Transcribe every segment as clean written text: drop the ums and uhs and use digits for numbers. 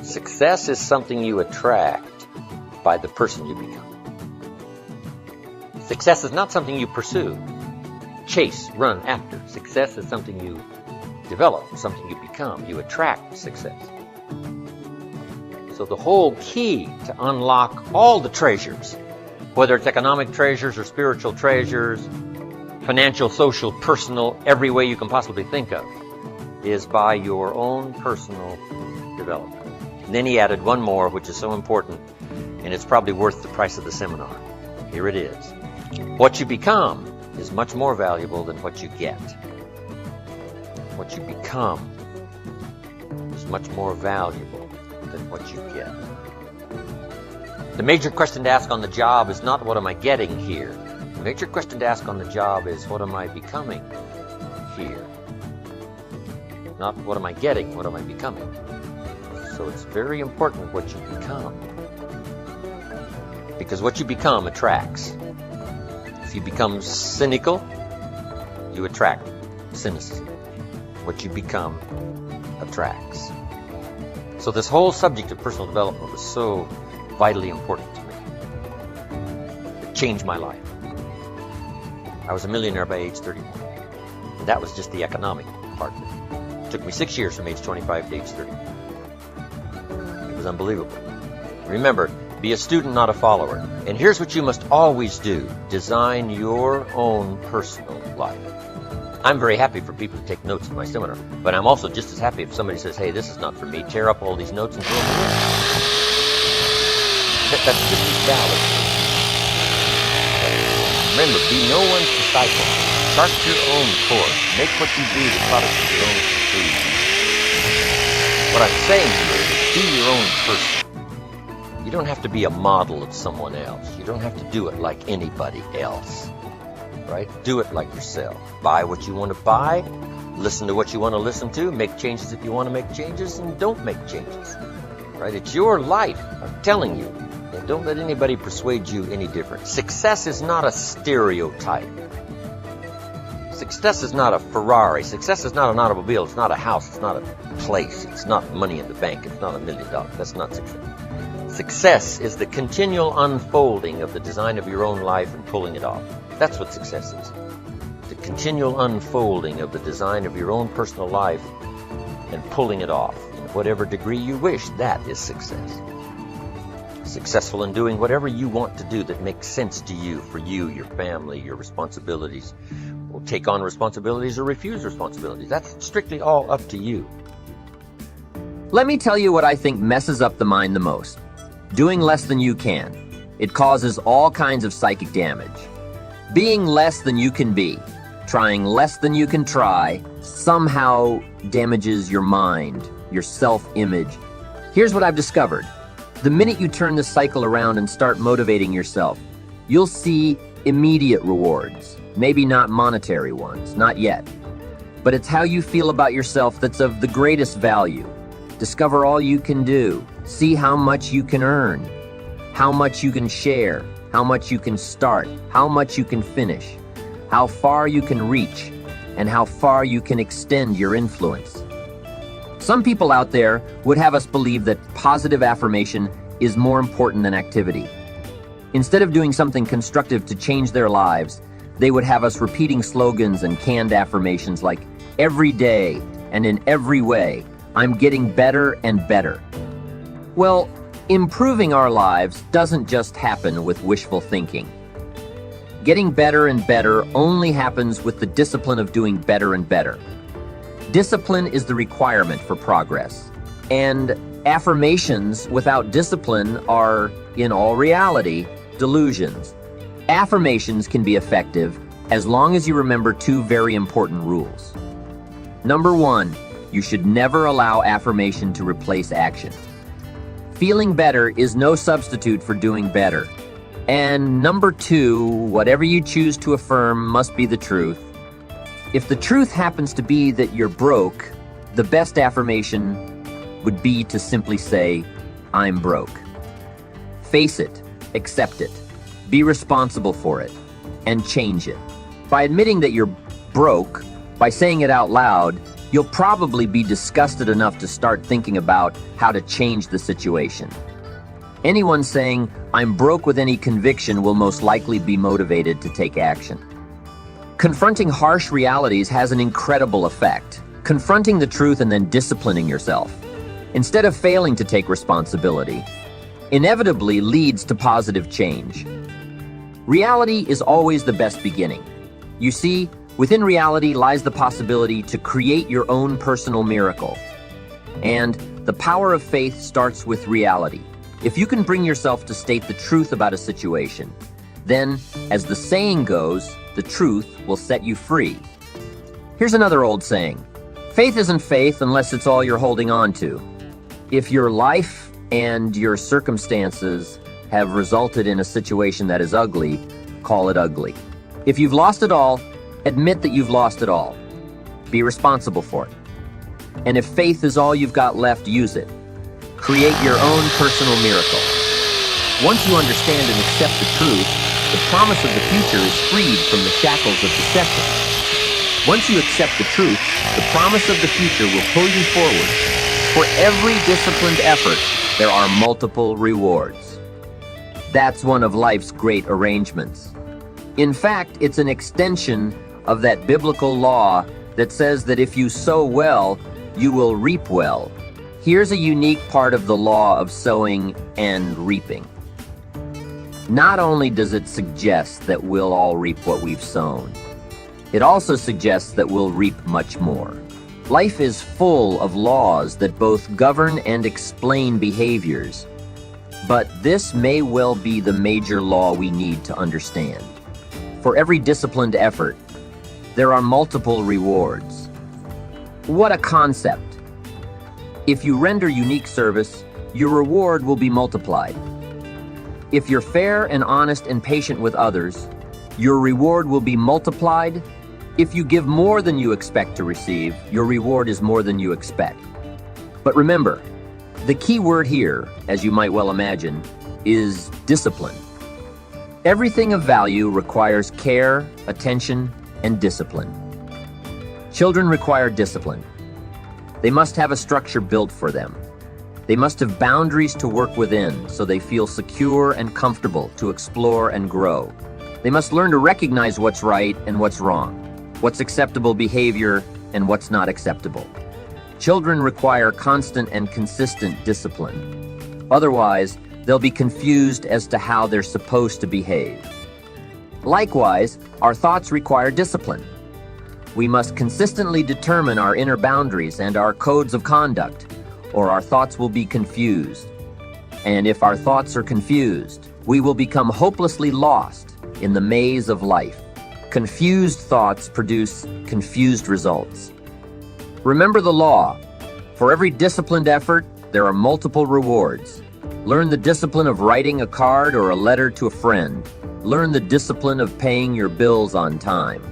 Success is something you attract by the person you become. Success is not something you pursue, chase, run after. Success is something you develop, something you become. You attract success. So the whole key to unlock all the treasures, whether it's economic treasures or spiritual treasures, financial, social, personal, every way you can possibly think of, is by your own personal development. And then he added one more, which is so important, and it's probably worth the price of the seminar. Here it is. What you become is much more valuable than what you get. What you become is much more valuable than what you get. The major question to ask on the job is not what am I getting here. The major question to ask on the job is what am I becoming here. Not what am I getting, what am I becoming. So it's very important what you become. Because what you become attracts. If you become cynical, you attract cynicism. What you become attracts. So this whole subject of personal development was so vitally important to me. It changed my life. I was a millionaire by age 31. And that was just the economic part of it. It took me 6 years from age 25 to age 30. It was unbelievable. Remember, be a student, not a follower. And here's what you must always do. Design your own personal life. I'm very happy for people to take notes in my seminar, but I'm also just as happy if somebody says, hey, this is not for me. Tear up all these notes and throw them away. That's just as valid. Remember, be no one's disciple. Chart your own course. Make what you do the product of your own conclusion. What I'm saying here is be your own person. You don't have to be a model of someone else. You don't have to do it like anybody else. Right? Do it like yourself. Buy what you want to buy. Listen to what you want to listen to. Make changes if you want to make changes, and don't make changes. Right? It's your life. I'm telling you. And don't let anybody persuade you any different. Success is not a stereotype. Success is not a Ferrari. Success is not an automobile. It's not a house. It's not a place. It's not money in the bank. It's not $1 million. That's not success. Success is the continual unfolding of the design of your own life and pulling it off. That's what success is. The continual unfolding of the design of your own personal life and pulling it off. In whatever degree you wish, that is success. Successful in doing whatever you want to do that makes sense to you, for you, your family, your responsibilities. Or take on responsibilities or refuse responsibilities. That's strictly all up to you. Let me tell you what I think messes up the mind the most. Doing less than you can. It causes all kinds of psychic damage. Being less than you can be, trying less than you can try, somehow damages your mind, your self-image. Here's what I've discovered. The minute you turn the cycle around and start motivating yourself, you'll see immediate rewards. Maybe not monetary ones, not yet. But it's how you feel about yourself that's of the greatest value. Discover all you can do. See how much you can earn, how much you can share, how much you can start, how much you can finish, how far you can reach, and how far you can extend your influence. Some people out there would have us believe that positive affirmation is more important than activity. Instead of doing something constructive to change their lives, they would have us repeating slogans and canned affirmations like, every day and in every way, I'm getting better and better. Well, improving our lives doesn't just happen with wishful thinking. Getting better and better only happens with the discipline of doing better and better. Discipline is the requirement for progress. And affirmations without discipline are, in all reality, delusions. Affirmations can be effective as long as you remember two very important rules. Number one, you should never allow affirmation to replace action. Feeling better is no substitute for doing better. And number two, whatever you choose to affirm must be the truth. If the truth happens to be that you're broke, the best affirmation would be to simply say, I'm broke. Face it, accept it, be responsible for it, and change it. By admitting that you're broke, by saying it out loud, you'll probably be disgusted enough to start thinking about how to change the situation. Anyone saying, "I'm broke with any conviction," will most likely be motivated to take action. Confronting harsh realities has an incredible effect. Confronting the truth and then disciplining yourself, instead of failing to take responsibility, inevitably leads to positive change. Reality is always the best beginning. You see, within reality lies the possibility to create your own personal miracle. And the power of faith starts with reality. If you can bring yourself to state the truth about a situation, then, as the saying goes, the truth will set you free. Here's another old saying: faith isn't faith unless it's all you're holding on to. If your life and your circumstances have resulted in a situation that is ugly, call it ugly. If you've lost it all, admit that you've lost it all. Be responsible for it. And if faith is all you've got left, use it. Create your own personal miracle. Once you understand and accept the truth, the promise of the future is freed from the shackles of deception. Once you accept the truth, the promise of the future will pull you forward. For every disciplined effort, there are multiple rewards. That's one of life's great arrangements. In fact, it's an extension of that biblical law that says that if you sow well, you will reap well. Here's a unique part of the law of sowing and reaping. Not only does it suggest that we'll all reap what we've sown, it also suggests that we'll reap much more. Life is full of laws that both govern and explain behaviors, but this may well be the major law we need to understand. For every disciplined effort, there are multiple rewards. What a concept! If you render unique service, your reward will be multiplied. If you're fair and honest and patient with others, your reward will be multiplied. If you give more than you expect to receive, your reward is more than you expect. But remember, the key word here, as you might well imagine, is discipline. Everything of value requires care, attention, and discipline. Children require discipline. They must have a structure built for them. They must have boundaries to work within so they feel secure and comfortable to explore and grow. They must learn to recognize what's right and what's wrong, what's acceptable behavior and what's not acceptable. Children require constant and consistent discipline. Otherwise, they'll be confused as to how they're supposed to behave. Likewise, our thoughts require discipline. We must consistently determine our inner boundaries and our codes of conduct, or our thoughts will be confused. And if our thoughts are confused, we will become hopelessly lost in the maze of life. Confused thoughts produce confused results. Remember the law. For every disciplined effort, there are multiple rewards. Learn the discipline of writing a card or a letter to a friend. Learn the discipline of paying your bills on time,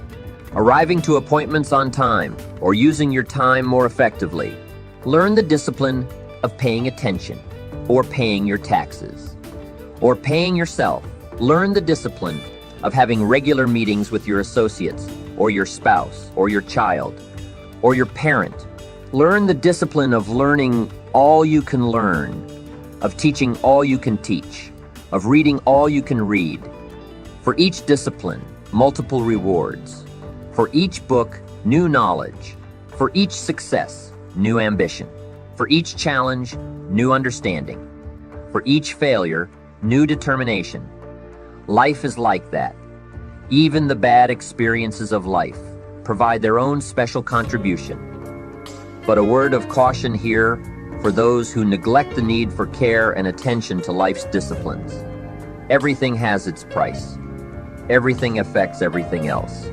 arriving to appointments on time, or using your time more effectively. Learn the discipline of paying attention, or paying your taxes, or paying yourself. Learn the discipline of having regular meetings with your associates, or your spouse, or your child, or your parent. Learn the discipline of learning all you can learn, of teaching all you can teach, of reading all you can read. For each discipline, multiple rewards. For each book, new knowledge. For each success, new ambition. For each challenge, new understanding. For each failure, new determination. Life is like that. Even the bad experiences of life provide their own special contribution. But a word of caution here for those who neglect the need for care and attention to life's disciplines. Everything has its price. Everything affects everything else.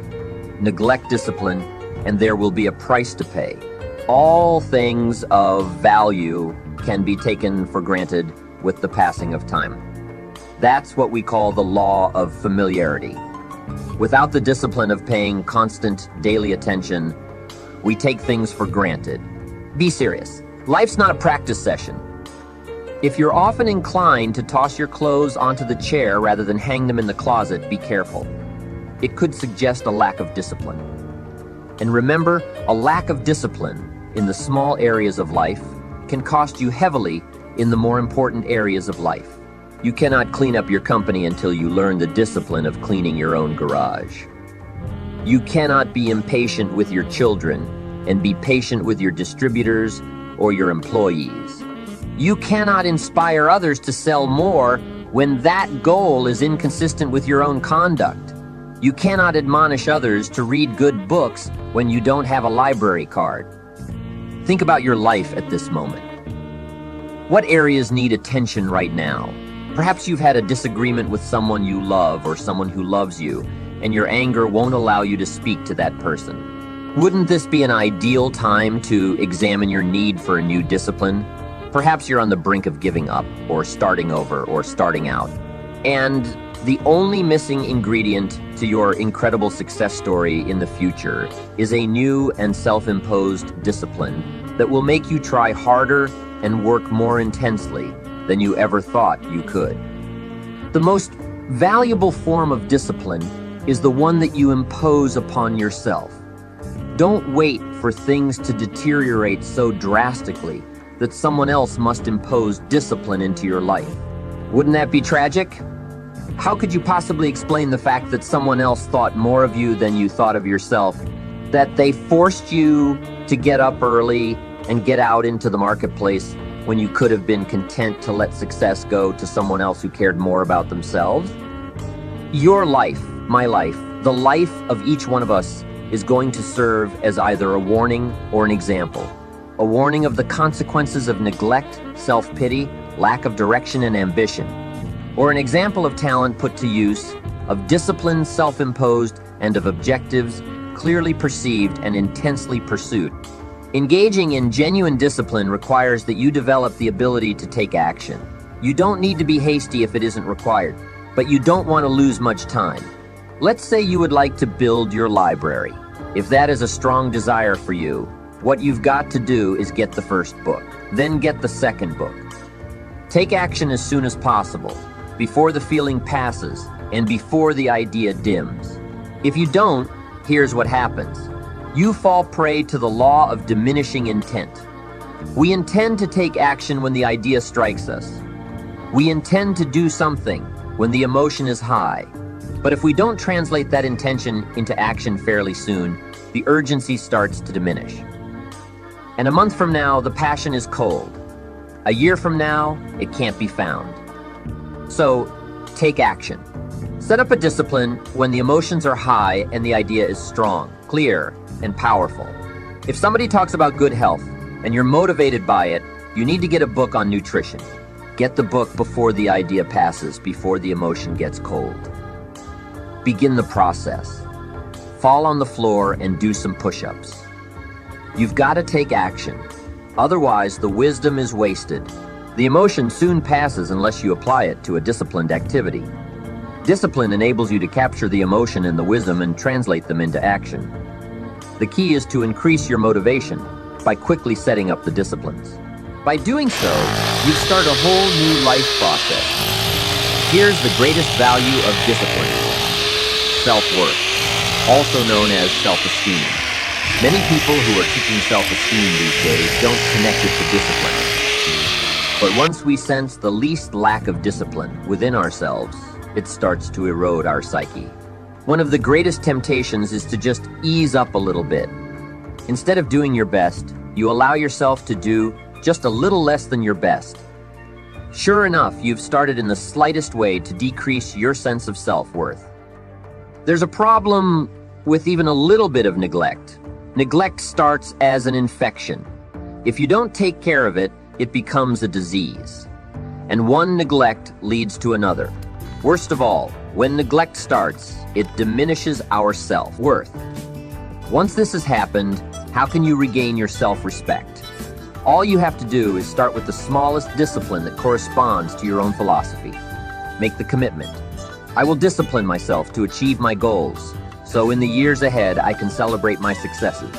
Neglect discipline, and there will be a price to pay. All things of value can be taken for granted with the passing of time. That's what we call the law of familiarity. Without the discipline of paying constant daily attention, we take things for granted. Be serious. Life's not a practice session. If you're often inclined to toss your clothes onto the chair rather than hang them in the closet, be careful. It could suggest a lack of discipline. And remember, a lack of discipline in the small areas of life can cost you heavily in the more important areas of life. You cannot clean up your company until you learn the discipline of cleaning your own garage. You cannot be impatient with your children and be patient with your distributors or your employees. You cannot inspire others to sell more when that goal is inconsistent with your own conduct. You cannot admonish others to read good books when you don't have a library card. Think about your life at this moment. What areas need attention right now? Perhaps you've had a disagreement with someone you love or someone who loves you, and your anger won't allow you to speak to that person. Wouldn't this be an ideal time to examine your need for a new discipline? Perhaps you're on the brink of giving up, or starting over, or starting out. And the only missing ingredient to your incredible success story in the future is a new and self-imposed discipline that will make you try harder and work more intensely than you ever thought you could. The most valuable form of discipline is the one that you impose upon yourself. Don't wait for things to deteriorate so drastically that someone else must impose discipline into your life. Wouldn't that be tragic? How could you possibly explain the fact that someone else thought more of you than you thought of yourself? That they forced you to get up early and get out into the marketplace when you could have been content to let success go to someone else who cared more about themselves? Your life, my life, the life of each one of us is going to serve as either a warning or an example. A warning of the consequences of neglect, self-pity, lack of direction and ambition. Or an example of talent put to use, of discipline self-imposed, and of objectives clearly perceived and intensely pursued. Engaging in genuine discipline requires that you develop the ability to take action. You don't need to be hasty if it isn't required, but you don't want to lose much time. Let's say you would like to build your library. If that is a strong desire for you, what you've got to do is get the first book, then get the second book. Take action as soon as possible, before the feeling passes and before the idea dims. If you don't, here's what happens. You fall prey to the law of diminishing intent. We intend to take action when the idea strikes us. We intend to do something when the emotion is high. But if we don't translate that intention into action fairly soon, the urgency starts to diminish. And a month from now, the passion is cold. A year from now, it can't be found. So, take action. Set up a discipline when the emotions are high and the idea is strong, clear, and powerful. If somebody talks about good health and you're motivated by it, you need to get a book on nutrition. Get the book before the idea passes, before the emotion gets cold. Begin the process. Fall on the floor and do some push-ups. You've got to take action. Otherwise, the wisdom is wasted. The emotion soon passes unless you apply it to a disciplined activity. Discipline enables you to capture the emotion and the wisdom and translate them into action. The key is to increase your motivation by quickly setting up the disciplines. By doing so, you start a whole new life process. Here's the greatest value of discipline: self-worth, also known as self-esteem. Many people who are teaching self-esteem these days don't connect it to discipline. But once we sense the least lack of discipline within ourselves, it starts to erode our psyche. One of the greatest temptations is to just ease up a little bit. Instead of doing your best, you allow yourself to do just a little less than your best. Sure enough, you've started in the slightest way to decrease your sense of self-worth. There's a problem with even a little bit of neglect. Neglect starts as an infection. If you don't take care of it, it becomes a disease. And one neglect leads to another. Worst of all, when neglect starts, it diminishes our self-worth. Once this has happened, how can you regain your self-respect? All you have to do is start with the smallest discipline that corresponds to your own philosophy. Make the commitment. I will discipline myself to achieve my goals, so in the years ahead I can celebrate my successes.